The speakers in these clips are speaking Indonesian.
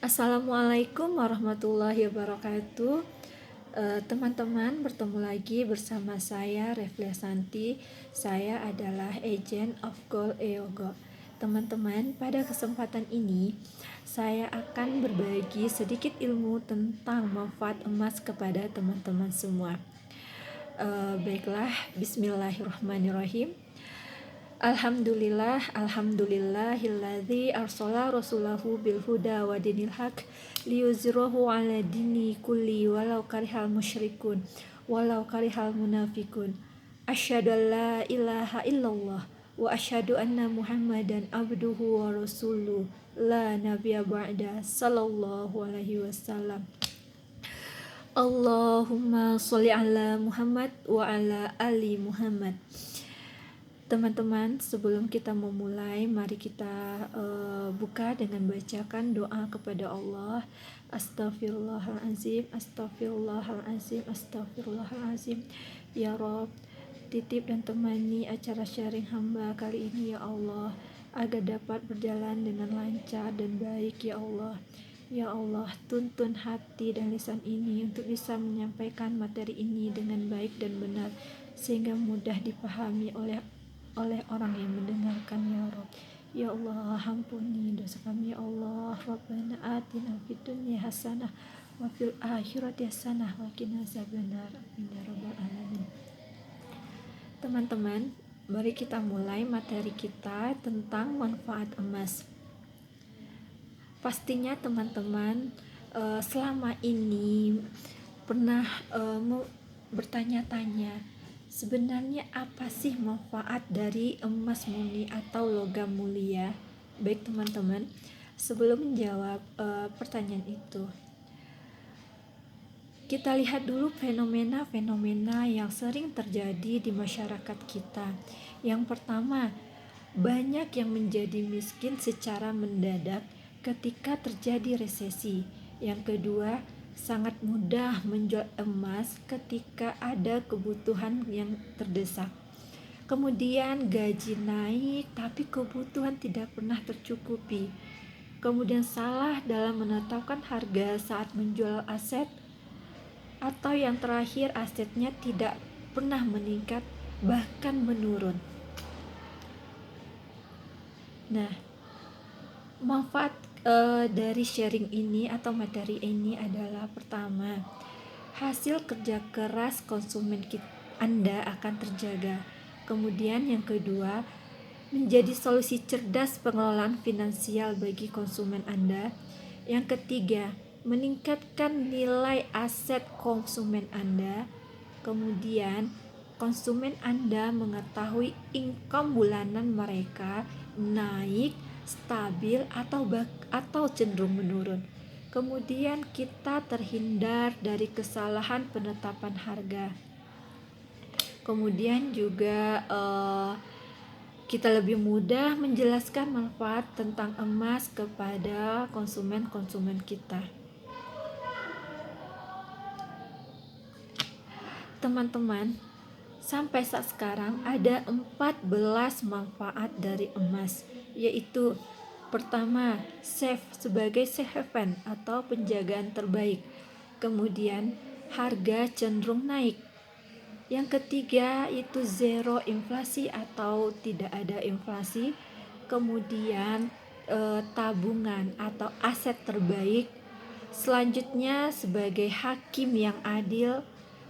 Assalamualaikum warahmatullahi wabarakatuh. Teman-teman, bertemu lagi bersama saya Reflia Santi. Saya adalah agent of Gold Eogo. Teman-teman, pada kesempatan ini saya akan berbagi sedikit ilmu tentang manfaat emas kepada teman-teman semua. Baiklah, bismillahirrahmanirrahim. Alhamdulillahilladzi arsala rasulahu bil huda wa dinil haq liyuzhirahu 'ala dini kulli walau karihal musyrikun walau karihal munafiqun. Asyhadu an la ilaha illallah wa asyhadu anna Muhammadan abduhu wa rasuluh la nabiyya ba'da sallallahu alaihi wasallam. Allahumma sholli ala Muhammad wa ala ali Muhammad. Teman-teman, sebelum kita memulai, mari kita buka dengan bacakan doa kepada Allah. Astaghfirullahaladzim, astaghfirullahaladzim, astaghfirullahaladzim. Ya Rob, titip dan temani acara sharing hamba kali ini ya Allah, agar dapat berjalan dengan lancar dan baik ya Allah. Ya Allah, tuntun hati dan lisan ini untuk bisa menyampaikan materi ini dengan baik dan benar, sehingga mudah dipahami oleh orang yang mendengarkan ya Rob. Ya Allah, ampuni dosa kami ya Allah. Rabbana atina fid dunya hasanah wa fil akhirati hasanah wa qina azabannar. Amin ya rabbal alamin. Teman-teman, mari kita mulai materi kita tentang manfaat emas. Pastinya teman-teman selama ini pernah bertanya-tanya, sebenarnya apa sih manfaat dari emas murni atau logam mulia? Baik teman-teman, sebelum menjawab pertanyaan itu, kita lihat dulu fenomena-fenomena yang sering terjadi di masyarakat kita. Yang pertama, banyak yang menjadi miskin secara mendadak ketika terjadi resesi. Yang kedua, sangat mudah menjual emas ketika ada kebutuhan yang terdesak. Kemudian gaji naik tapi kebutuhan tidak pernah tercukupi. Kemudian salah dalam menetapkan harga saat menjual aset. Atau yang terakhir, asetnya tidak pernah meningkat, bahkan menurun. Nah, manfaat dari sharing ini atau materi ini adalah, pertama, hasil kerja keras konsumen Anda akan terjaga. Kemudian yang kedua, menjadi solusi cerdas pengelolaan finansial bagi konsumen Anda. Yang ketiga, meningkatkan nilai aset konsumen Anda. Kemudian konsumen Anda mengetahui income bulanan mereka naik, stabil atau cenderung menurun. Kemudian kita terhindar dari kesalahan penetapan harga. Kemudian juga kita lebih mudah menjelaskan manfaat tentang emas kepada konsumen kita. Teman-teman, sampai saat sekarang ada 14 manfaat dari emas, yaitu pertama, safe sebagai safe haven atau penjagaan terbaik. Kemudian harga cenderung naik. Yang ketiga itu zero inflasi atau tidak ada inflasi. Kemudian tabungan atau aset terbaik. Selanjutnya sebagai hakim yang adil.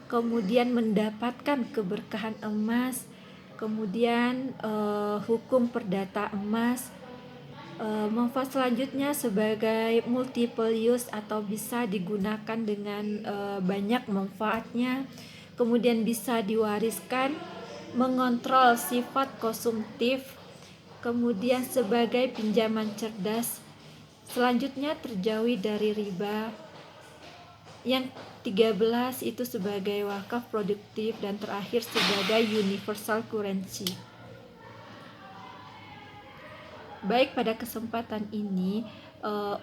Kemudian mendapatkan keberkahan emas. Kemudian hukum perdata emas. Manfaat selanjutnya sebagai multiple use atau bisa digunakan dengan banyak manfaatnya. Kemudian bisa diwariskan, mengontrol sifat konsumtif. Kemudian sebagai pinjaman cerdas. Selanjutnya terjauhi dari riba. Yang 13 itu sebagai wakaf produktif, dan terakhir sebagai universal currency. Baik, pada kesempatan ini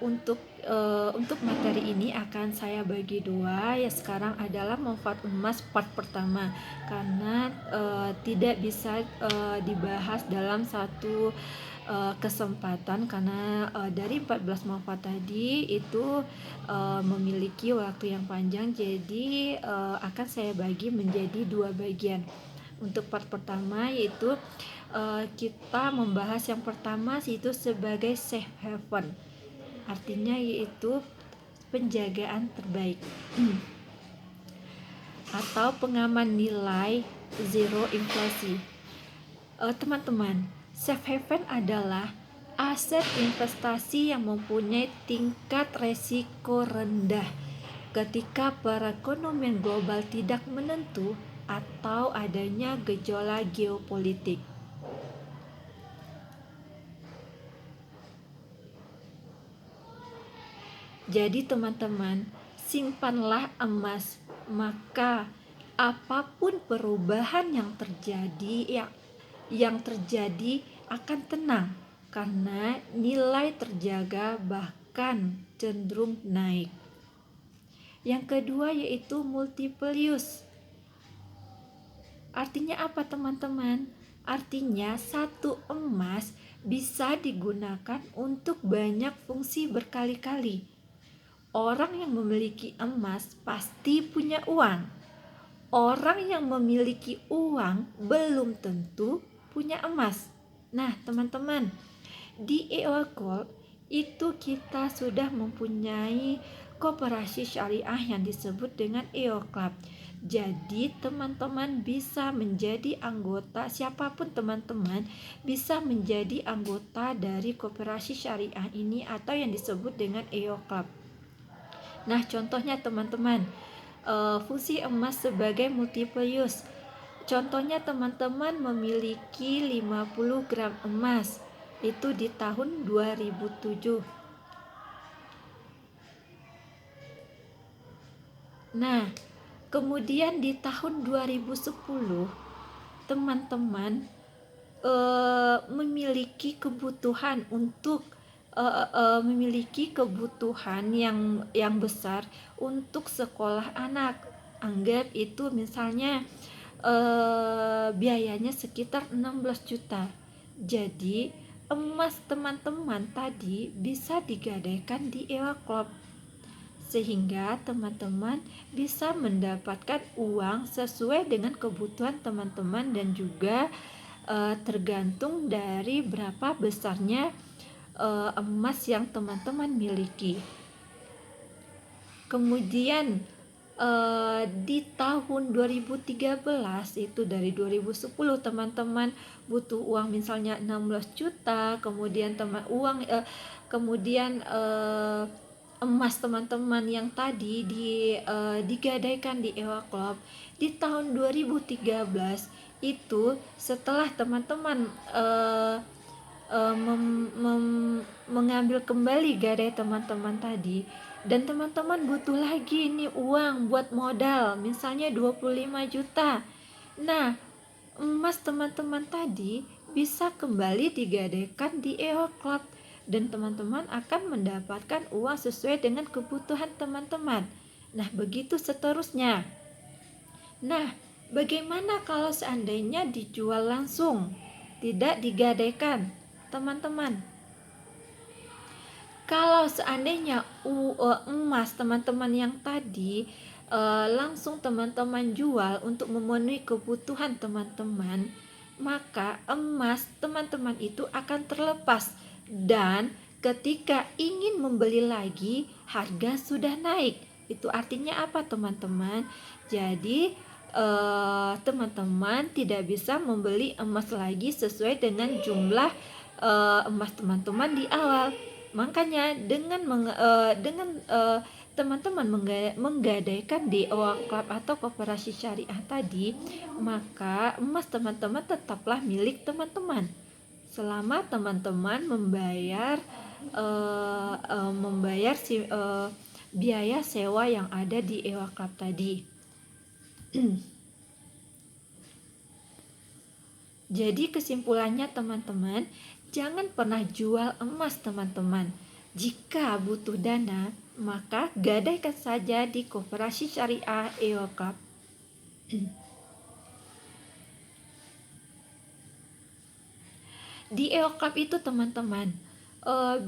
Untuk materi ini akan saya bagi dua. Ya, sekarang adalah manfaat emas part pertama, karena tidak bisa dibahas dalam satu kesempatan, karena dari 14 manfaat tadi itu memiliki waktu yang panjang, jadi akan saya bagi menjadi dua bagian. Untuk part pertama yaitu kita membahas yang pertama yaitu sebagai safe haven, artinya yaitu penjagaan terbaik atau pengaman nilai zero inflasi. Teman-teman, safe haven adalah aset investasi yang mempunyai tingkat resiko rendah ketika perekonomian global tidak menentu atau adanya gejolak geopolitik. Jadi teman-teman, simpanlah emas, maka apapun perubahan yang terjadi akan tenang, karena nilai terjaga bahkan cenderung naik. Yang kedua yaitu multiple use. Artinya apa teman-teman? Artinya satu emas bisa digunakan untuk banyak fungsi berkali-kali. Orang yang memiliki emas pasti punya uang. Orang yang memiliki uang belum tentu punya emas. Nah, teman-teman, di EOA Gold itu kita sudah mempunyai koperasi syariah yang disebut dengan EOA Club. Jadi teman-teman bisa menjadi anggota, siapapun teman-teman bisa menjadi anggota dari koperasi syariah ini atau yang disebut dengan EOA Club. Nah, contohnya teman-teman, fungsi emas sebagai multiple use. Contohnya teman-teman memiliki 50 gram emas, itu di tahun 2007. Nah, kemudian di tahun 2010, teman-teman memiliki kebutuhan untuk memiliki kebutuhan yang besar untuk sekolah anak. Anggap itu misalnya biayanya sekitar 16 juta. Jadi emas teman-teman tadi bisa digadaikan di EOA Club, sehingga teman-teman bisa mendapatkan uang sesuai dengan kebutuhan teman-teman dan juga tergantung dari berapa besarnya emas yang teman-teman miliki. Kemudian di tahun 2013 itu dari 2010 teman-teman butuh uang misalnya 16 juta, kemudian emas teman-teman yang tadi digadaikan di EOA Club di tahun 2013 itu, setelah teman-teman mengambil kembali gadai teman-teman tadi, dan teman-teman butuh lagi nih uang buat modal misalnya 25 juta. Nah, emas teman-teman tadi bisa kembali digadaikan di EOA Club dan teman-teman akan mendapatkan uang sesuai dengan kebutuhan teman-teman. Nah, begitu seterusnya. Nah, bagaimana kalau seandainya dijual langsung, tidak digadaikan, teman-teman? Kalau seandainya emas teman-teman yang tadi langsung teman-teman jual untuk memenuhi kebutuhan teman-teman, maka emas teman-teman itu akan terlepas, dan ketika ingin membeli lagi harga sudah naik. Itu artinya apa teman-teman? Jadi teman-teman tidak bisa membeli emas lagi sesuai dengan jumlah emas teman-teman di awal. Makanya dengan teman-teman menggadaikan di EOA Club atau koperasi syariah tadi, maka emas teman-teman tetaplah milik teman-teman selama teman-teman membayar biaya sewa yang ada di EOA Club tadi. Jadi kesimpulannya teman-teman, jangan pernah jual emas teman-teman, Jika butuh dana, maka gadaikan saja di Koperasi Syariah EOKAP. Di EOKAP itu teman-teman,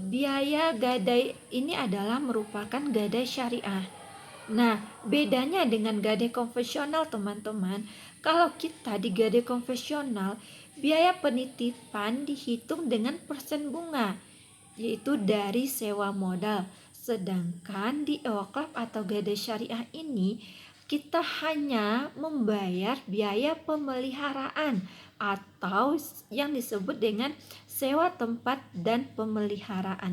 biaya gadai ini adalah merupakan gadai syariah. Nah, bedanya dengan gadai konvensional teman-teman, kalau kita di gadai konvensional, biaya penitipan dihitung dengan persen bunga, yaitu dari sewa modal. Sedangkan di EOKAP atau gadai syariah ini, kita hanya membayar biaya pemeliharaan atau yang disebut dengan sewa tempat dan pemeliharaan.